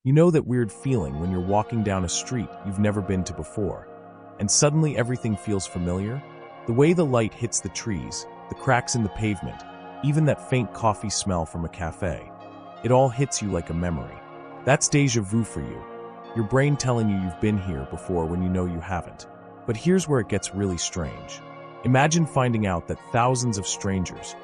You know that weird feeling when you're walking down a street you've never been to before, and suddenly everything feels familiar? The way the light hits the trees, the cracks in the pavement, even that faint coffee smell from a cafe. It all hits you like a memory. That's déjà vu for you. Your brain telling you you've been here before when you know you haven't. But here's where it gets really strange. Imagine finding out that thousands of strangers,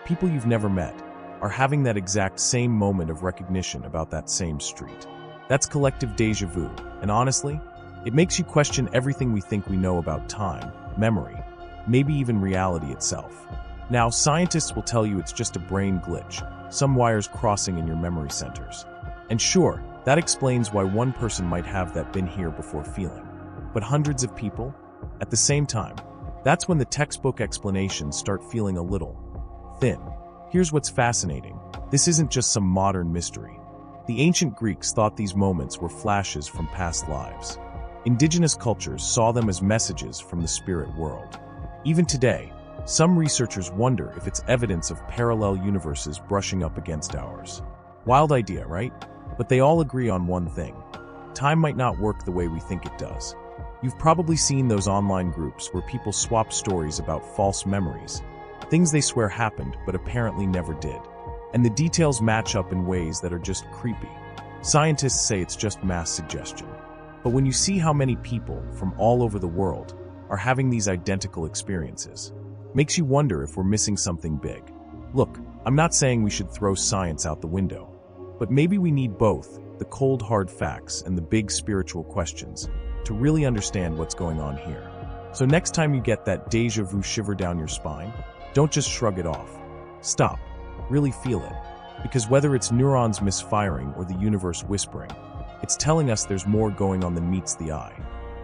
people you've never met, are having that exact same moment of recognition about that same street. That's collective déjà vu, and honestly, it makes you question everything we think we know about time, memory, maybe even reality itself. Now, scientists will tell you it's just a brain glitch, some wires crossing in your memory centers. And sure, that explains why one person might have that been here before feeling. But hundreds of people? At the same time, that's when the textbook explanations start feeling a little thin. Here's what's fascinating. This isn't just some modern mystery. The ancient Greeks thought these moments were flashes from past lives. Indigenous cultures saw them as messages from the spirit world. Even today, some researchers wonder if it's evidence of parallel universes brushing up against ours. Wild idea, right? But they all agree on one thing. Time might not work the way we think it does. You've probably seen those online groups where people swap stories about false memories, things they swear happened but apparently never did. And the details match up in ways that are just creepy. Scientists say it's just mass suggestion. But when you see how many people from all over the world are having these identical experiences, makes you wonder if we're missing something big. Look, I'm not saying we should throw science out the window, but maybe we need both, the cold hard facts and the big spiritual questions, to really understand what's going on here. So next time you get that déjà vu shiver down your spine, don't just shrug it off. Stop. Really feel it. Because whether it's neurons misfiring or the universe whispering, it's telling us there's more going on than meets the eye.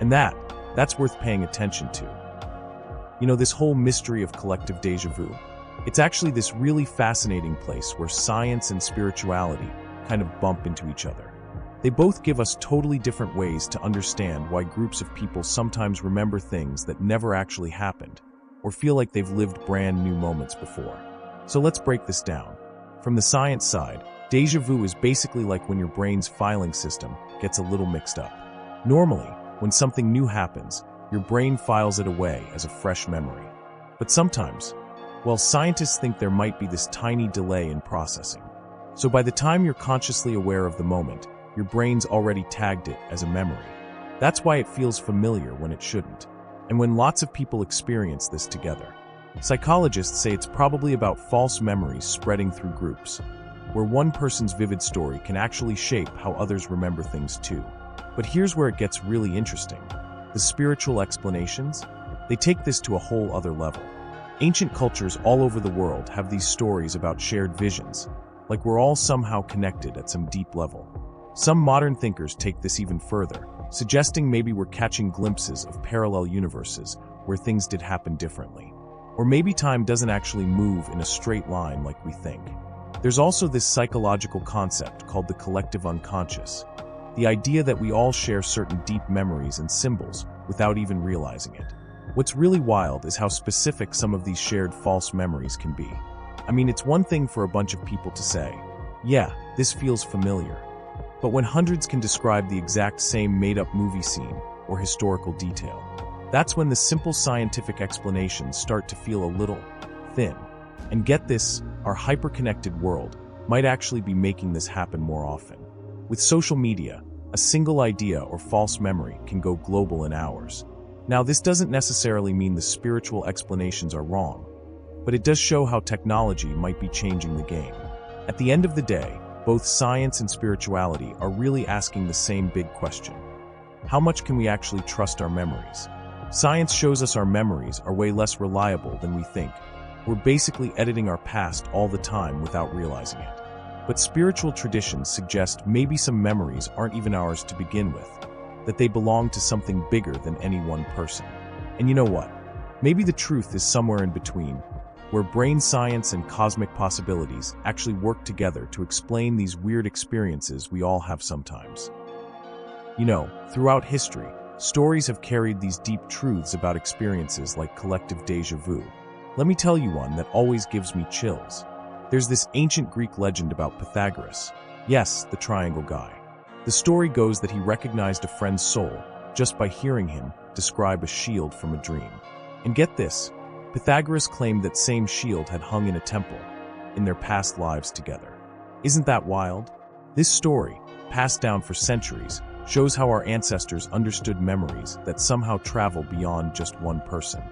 And that's worth paying attention to. You know, this whole mystery of collective déjà vu, it's actually this really fascinating place where science and spirituality kind of bump into each other. They both give us totally different ways to understand why groups of people sometimes remember things that never actually happened, or feel like they've lived brand new moments before. So let's break this down. From the science side, déjà vu is basically like when your brain's filing system gets a little mixed up. Normally, when something new happens, your brain files it away as a fresh memory. But sometimes, well, scientists think there might be this tiny delay in processing. So by the time you're consciously aware of the moment, your brain's already tagged it as a memory. That's why it feels familiar when it shouldn't. And when lots of people experience this together, psychologists say it's probably about false memories spreading through groups, where one person's vivid story can actually shape how others remember things too. But here's where it gets really interesting. The spiritual explanations, they take this to a whole other level. Ancient cultures all over the world have these stories about shared visions, like we're all somehow connected at some deep level. Some modern thinkers take this even further, suggesting maybe we're catching glimpses of parallel universes where things did happen differently. Or maybe time doesn't actually move in a straight line like we think. There's also this psychological concept called the collective unconscious, the idea that we all share certain deep memories and symbols without even realizing it. What's really wild is how specific some of these shared false memories can be. I mean, it's one thing for a bunch of people to say, yeah, this feels familiar. But when hundreds can describe the exact same made-up movie scene or historical detail, that's when the simple scientific explanations start to feel a little thin. And get this, our hyper-connected world might actually be making this happen more often. With social media, a single idea or false memory can go global in hours. Now, this doesn't necessarily mean the spiritual explanations are wrong, but it does show how technology might be changing the game. At the end of the day, both science and spirituality are really asking the same big question. How much can we actually trust our memories? Science shows us our memories are way less reliable than we think. We're basically editing our past all the time without realizing it. But spiritual traditions suggest maybe some memories aren't even ours to begin with, that they belong to something bigger than any one person. And you know what? Maybe the truth is somewhere in between, where brain science and cosmic possibilities actually work together to explain these weird experiences we all have sometimes. You know, throughout history, stories have carried these deep truths about experiences like collective déjà vu. Let me tell you one that always gives me chills. There's this ancient Greek legend about Pythagoras. Yes, the triangle guy. The story goes that he recognized a friend's soul just by hearing him describe a shield from a dream. And get this, Pythagoras claimed that same shield had hung in a temple in their past lives together. Isn't that wild? This story, passed down for centuries, shows how our ancestors understood memories that somehow travel beyond just one person.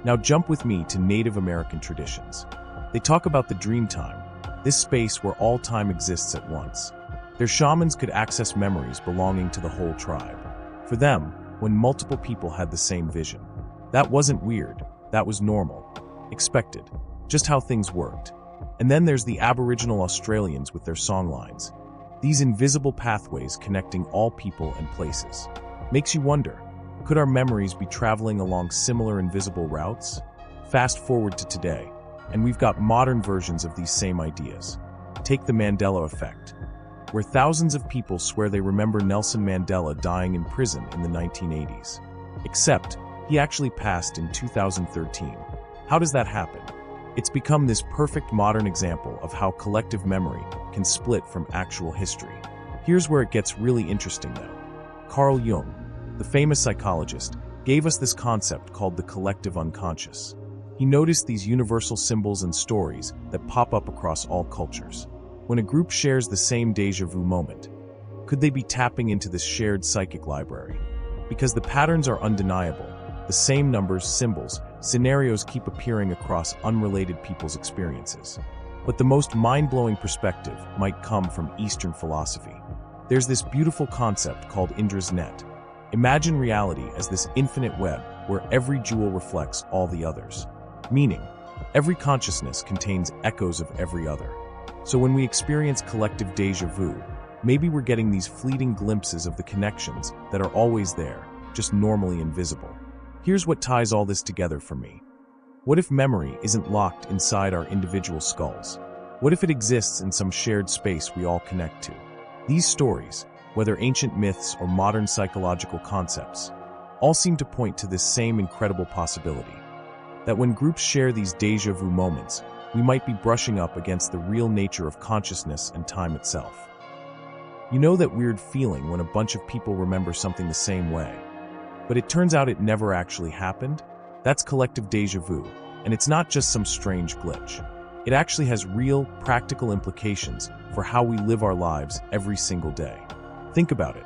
Now jump with me to Native American traditions. They talk about the dream time, this space where all time exists at once. Their shamans could access memories belonging to the whole tribe. For them, when multiple people had the same vision, that wasn't weird, that was normal, expected, just how things worked. And then there's the Aboriginal Australians with their songlines. These invisible pathways connecting all people and places. Makes you wonder, could our memories be traveling along similar invisible routes? Fast forward to today, and we've got modern versions of these same ideas. Take the Mandela effect, where thousands of people swear they remember Nelson Mandela dying in prison in the 1980s. Except, he actually passed in 2013. How does that happen? It's become this perfect modern example of how collective memory can split from actual history. Here's where it gets really interesting though. Carl Jung, the famous psychologist, gave us this concept called the collective unconscious. He noticed these universal symbols and stories that pop up across all cultures. When a group shares the same déjà vu moment, could they be tapping into this shared psychic library? Because the patterns are undeniable, the same numbers, symbols, scenarios keep appearing across unrelated people's experiences. But the most mind-blowing perspective might come from Eastern philosophy. There's this beautiful concept called Indra's net. Imagine reality as this infinite web where every jewel reflects all the others. Meaning, every consciousness contains echoes of every other. So when we experience collective déjà vu, maybe we're getting these fleeting glimpses of the connections that are always there, just normally invisible. Here's what ties all this together for me. What if memory isn't locked inside our individual skulls? What if it exists in some shared space we all connect to? These stories, whether ancient myths or modern psychological concepts, all seem to point to this same incredible possibility. That when groups share these déjà vu moments, we might be brushing up against the real nature of consciousness and time itself. You know that weird feeling when a bunch of people remember something the same way, but it turns out it never actually happened? That's collective déjà vu, and it's not just some strange glitch. It actually has real, practical implications for how we live our lives every single day. Think about it.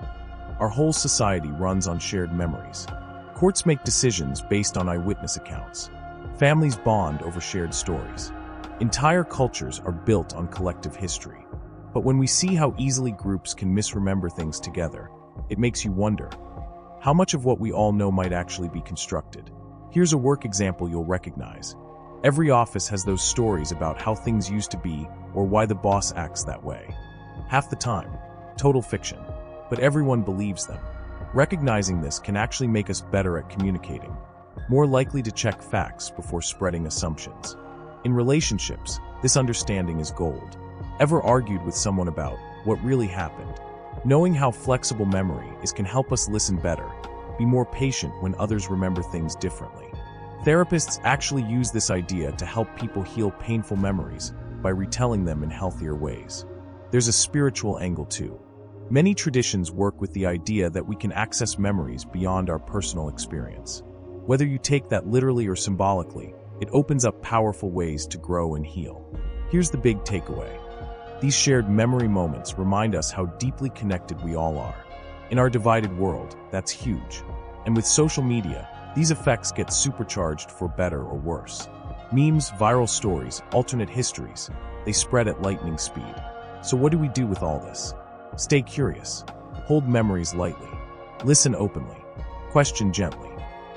Our whole society runs on shared memories. Courts make decisions based on eyewitness accounts. Families bond over shared stories. Entire cultures are built on collective history. But when we see how easily groups can misremember things together, it makes you wonder, how much of what we all know might actually be constructed? Here's a work example you'll recognize. Every office has those stories about how things used to be or why the boss acts that way. Half the time, total fiction, but everyone believes them. Recognizing this can actually make us better at communicating, more likely to check facts before spreading assumptions. In relationships, this understanding is gold. Ever argued with someone about what really happened? Knowing how flexible memory is can help us listen better, be more patient when others remember things differently. Therapists actually use this idea to help people heal painful memories by retelling them in healthier ways. There's a spiritual angle too. Many traditions work with the idea that we can access memories beyond our personal experience. Whether you take that literally or symbolically, it opens up powerful ways to grow and heal. Here's the big takeaway. These shared memory moments remind us how deeply connected we all are. In our divided world, that's huge. And with social media, these effects get supercharged for better or worse. Memes, viral stories, alternate histories, they spread at lightning speed. So what do we do with all this? Stay curious. Hold memories lightly. Listen openly. Question gently.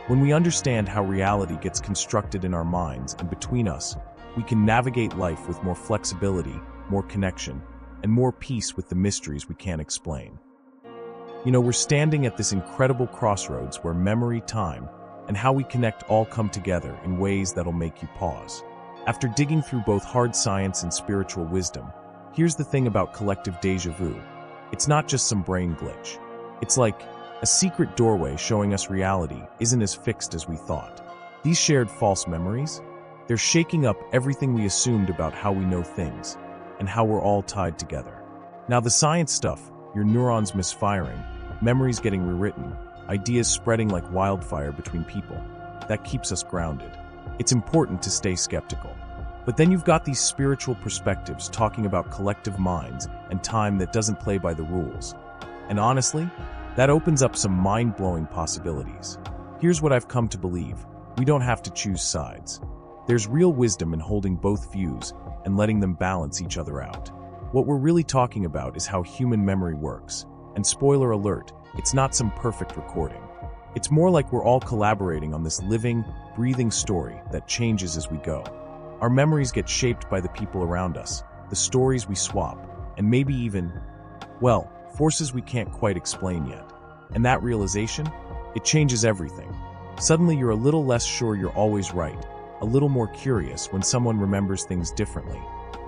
When we understand how reality gets constructed in our minds and between us, we can navigate life with more flexibility, more connection, and more peace with the mysteries we can't explain. You know, we're standing at this incredible crossroads where memory, time, and how we connect all come together in ways that'll make you pause. After digging through both hard science and spiritual wisdom, here's the thing about collective déjà vu. It's not just some brain glitch. It's like a secret doorway showing us reality isn't as fixed as we thought. These shared false memories, they're shaking up everything we assumed about how we know things and how we're all tied together. Now the science stuff, your neurons misfiring, memories getting rewritten, ideas spreading like wildfire between people. That keeps us grounded. It's important to stay skeptical. But then you've got these spiritual perspectives talking about collective minds and time that doesn't play by the rules. And honestly, that opens up some mind-blowing possibilities. Here's what I've come to believe. We don't have to choose sides. There's real wisdom in holding both views and letting them balance each other out. What we're really talking about is how human memory works. And spoiler alert, it's not some perfect recording. It's more like we're all collaborating on this living, breathing story that changes as we go. Our memories get shaped by the people around us, the stories we swap, and maybe even, well, forces we can't quite explain yet. And that realization, it changes everything. Suddenly you're a little less sure you're always right, a little more curious when someone remembers things differently,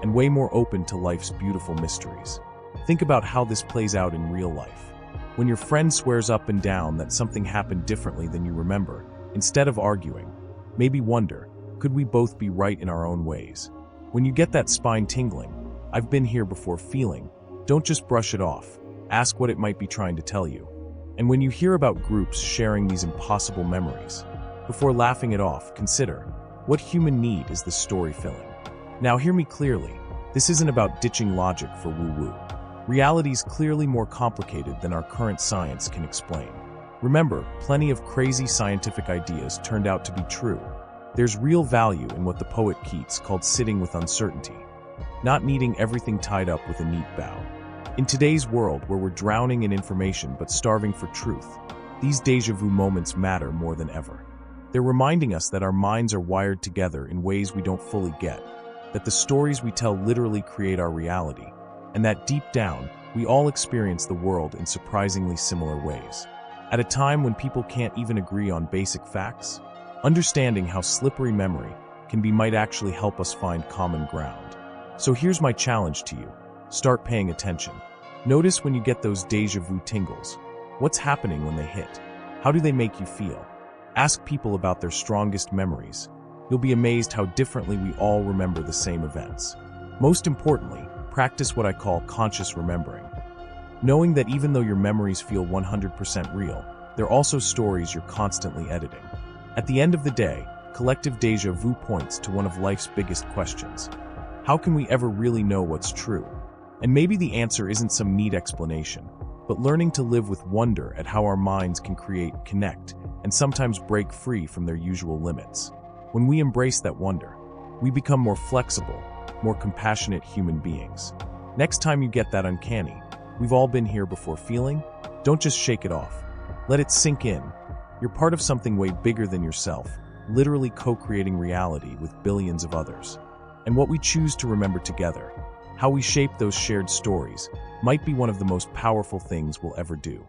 and way more open to life's beautiful mysteries. Think about how this plays out in real life. When your friend swears up and down that something happened differently than you remember, instead of arguing, maybe wonder, could we both be right in our own ways? When you get that spine tingling, I've been here before feeling, don't just brush it off. Ask what it might be trying to tell you. And when you hear about groups sharing these impossible memories, before laughing it off, consider, what human need is this story filling? Now hear me clearly, this isn't about ditching logic for woo-woo. Reality's clearly more complicated than our current science can explain. Remember, plenty of crazy scientific ideas turned out to be true. There's real value in what the poet Keats called sitting with uncertainty, not needing everything tied up with a neat bow. In today's world where we're drowning in information but starving for truth, these déjà vu moments matter more than ever. They're reminding us that our minds are wired together in ways we don't fully get, that the stories we tell literally create our reality, and that deep down, we all experience the world in surprisingly similar ways. At a time when people can't even agree on basic facts, understanding how slippery memory can be might actually help us find common ground. So here's my challenge to you. Start paying attention. Notice when you get those déjà vu tingles. What's happening when they hit? How do they make you feel? Ask people about their strongest memories. You'll be amazed how differently we all remember the same events. Most importantly, practice what I call conscious remembering. Knowing that even though your memories feel 100% real, they're also stories you're constantly editing. At the end of the day, collective déjà vu points to one of life's biggest questions. How can we ever really know what's true? And maybe the answer isn't some neat explanation, but learning to live with wonder at how our minds can create, connect, and sometimes break free from their usual limits. When we embrace that wonder, we become more flexible, more compassionate human beings. Next time you get that uncanny, we've all been here before feeling, don't just shake it off. Let it sink in. You're part of something way bigger than yourself, literally co-creating reality with billions of others. And what we choose to remember together, how we shape those shared stories, might be one of the most powerful things we'll ever do.